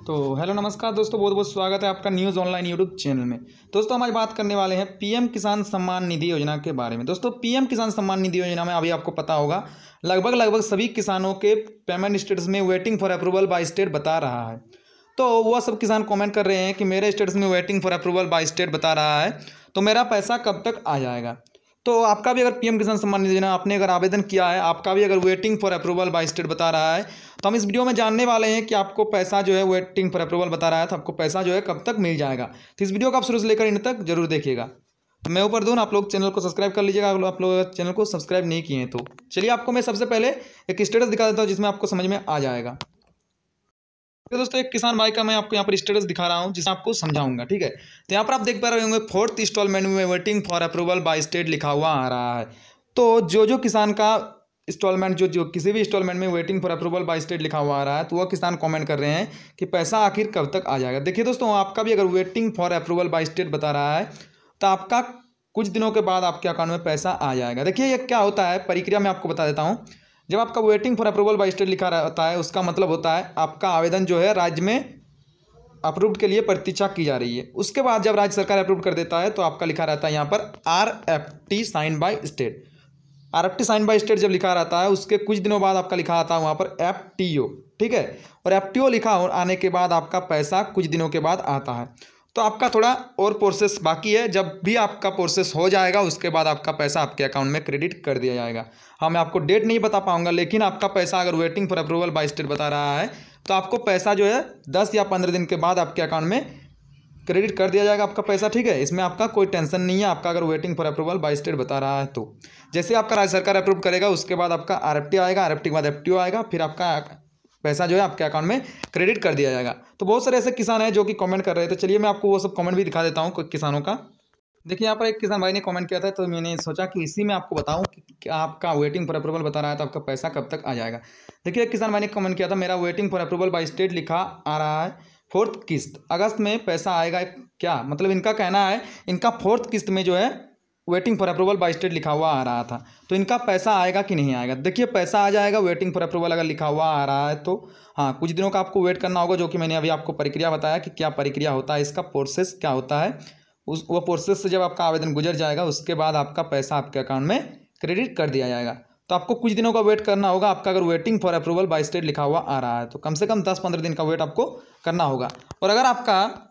तो हेलो नमस्कार दोस्तों, बहुत बहुत स्वागत है आपका न्यूज़ ऑनलाइन यूट्यूब चैनल में। दोस्तों हम आज बात करने वाले हैं पीएम किसान सम्मान निधि योजना के बारे में। दोस्तों पीएम किसान सम्मान निधि योजना में अभी आपको पता होगा लगभग सभी किसानों के पेमेंट स्टेटस में waiting for approval by state बता रहा है। तो वह सब किसान कमेंट कर रहे हैं कि मेरे स्टेटस में waiting for approval by state बता रहा है, तो मेरा पैसा कब तक आ जाएगा। तो आपका भी अगर पीएम किसान सम्मान निधि योजना आपने अगर आवेदन किया है, आपका भी अगर waiting for approval by state बता रहा है, तो हम इस वीडियो में जानने वाले हैं कि आपको पैसा जो है वेटिंग फॉर अप्रूवल बता रहा है, तो आपको पैसा जो है कब तक मिल जाएगा। तो इस वीडियो को आप शुरू से लेकर इन तक जरूर देखिएगा। तो मैं ऊपर दूँ, आप लोग चैनल को सब्सक्राइब कर लीजिएगा। आप लोग चैनल को सब्सक्राइब नहीं किए हैं तो चलिए आपको मैं सबसे पहले एक स्टेटस दिखा देता हूँ जिसमें आपको समझ में आ जाएगा। तो दोस्तों एक किसान भाई का मैं आपको यहाँ पर स्टेटस दिखा रहा हूँ जिसमें आपको समझाऊंगा, ठीक है। तो यहाँ पर आप देख पा रहे होंगे 4th इंस्टॉलमेंट में waiting for approval by state लिखा हुआ आ रहा है। तो जो किसान का इंस्टॉलमेंट जो किसी भी इंस्टॉलमेंट में waiting for approval by state लिखा हुआ आ रहा है, तो वह किसान कमेंट कर रहे हैं कि पैसा आखिर कब तक आ जाएगा। देखिए दोस्तों, आपका भी अगर waiting for approval by state बता रहा है तो आपका कुछ दिनों के बाद आपके अकाउंट में पैसा आ जाएगा। देखिए ये क्या होता है, प्रक्रिया में आपको बता देता हूँ। जब आपका waiting for approval by state लिखा रहता है, उसका मतलब होता है आपका आवेदन जो है राज्य में अप्रूव्ड के लिए प्रतीक्षा की जा रही है। उसके बाद जब राज्य सरकार अप्रूव कर देता है तो आपका लिखा रहता है यहाँ पर RFT sign by state. RFT sign by state जब लिखा रहता है उसके कुछ दिनों बाद आपका लिखा आता है वहाँ पर FTO, ठीक है। और FTO लिखा आने के बाद आपका पैसा कुछ दिनों के बाद आता है। तो आपका थोड़ा और प्रोसेस बाकी है। जब भी आपका प्रोसेस हो जाएगा उसके बाद आपका पैसा आपके अकाउंट में क्रेडिट कर दिया जाएगा। हाँ, मैं आपको डेट नहीं बता पाऊंगा, लेकिन आपका पैसा अगर waiting for approval by state बता रहा है तो आपको पैसा जो है 10 या 15 दिन के बाद आपके अकाउंट में क्रेडिट कर दिया जाएगा आपका पैसा, ठीक है। इसमें आपका कोई टेंशन नहीं है। आपका अगर waiting for approval by state बता रहा है तो जैसे आपका राज्य सरकार अप्रूव करेगा उसके बाद आपका RFT आएगा, RFT के बाद FTO आएगा, फिर आपका पैसा जो है आपके अकाउंट में क्रेडिट कर दिया जाएगा। तो बहुत सारे ऐसे किसान हैं जो कि कमेंट कर रहे थे। चलिए मैं आपको वो सब कमेंट भी दिखा देता हूँ किसानों का। देखिए यहाँ पर एक किसान भाई ने कमेंट किया था, तो मैंने सोचा कि इसी में आपको बताऊं कि आपका वेटिंग फॉर अप्रूवल बता रहा है तो आपका पैसा कब तक आ जाएगा। देखिए एक किसान भाई ने कमेंट किया था, मेरा waiting for approval by state लिखा आ रहा है, 4th किस्त अगस्त में पैसा आएगा क्या। मतलब इनका कहना है इनका 4th किस्त में जो है waiting for approval by state लिखा हुआ आ रहा था, तो इनका पैसा आएगा कि नहीं आएगा। देखिए पैसा आ जाएगा। वेटिंग फॉर अप्रूवल अगर लिखा हुआ आ रहा है तो हाँ, कुछ दिनों का आपको वेट करना होगा, जो कि मैंने अभी आपको प्रक्रिया बताया कि क्या प्रक्रिया होता है, इसका प्रोसेस क्या होता है। वो प्रोसेस से जब आपका आवेदन गुजर जाएगा उसके बाद आपका पैसा आपके अकाउंट में क्रेडिट कर दिया जाएगा। तो आपको कुछ दिनों का वेट करना होगा। आपका अगर waiting for approval by state लिखा हुआ आ रहा है तो कम से कम 10-15 दिन का वेट आपको करना होगा। और अगर आपका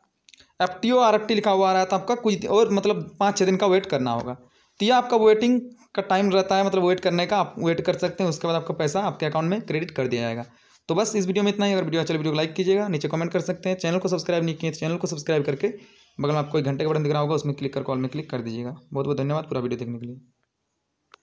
FTO RFT लिखा हुआ आ रहा है तो आपका कुछ और मतलब 5-6 दिन का वेट करना होगा। तो यह आपका वेटिंग का टाइम रहता है, मतलब वेट करने का। आप वेट कर सकते हैं, उसके बाद आपका पैसा आपके अकाउंट में क्रेडिट कर दिया जाएगा। तो बस इस वीडियो में इतना ही। अगर वीडियो अच्छा वीडियो को लाइक कीजिएगा, नीचे कमेंट कर सकते हैं। चैनल को सब्सक्राइब नहीं किए तो चैनल को सब्सक्राइब करके बगल में आपको एक घंटे का बटन दिख रहा होगा, उसमें क्लिक कर ऑल में क्लिक कर दीजिएगा। बहुत बहुत धन्यवाद पूरा वीडियो देखने के लिए।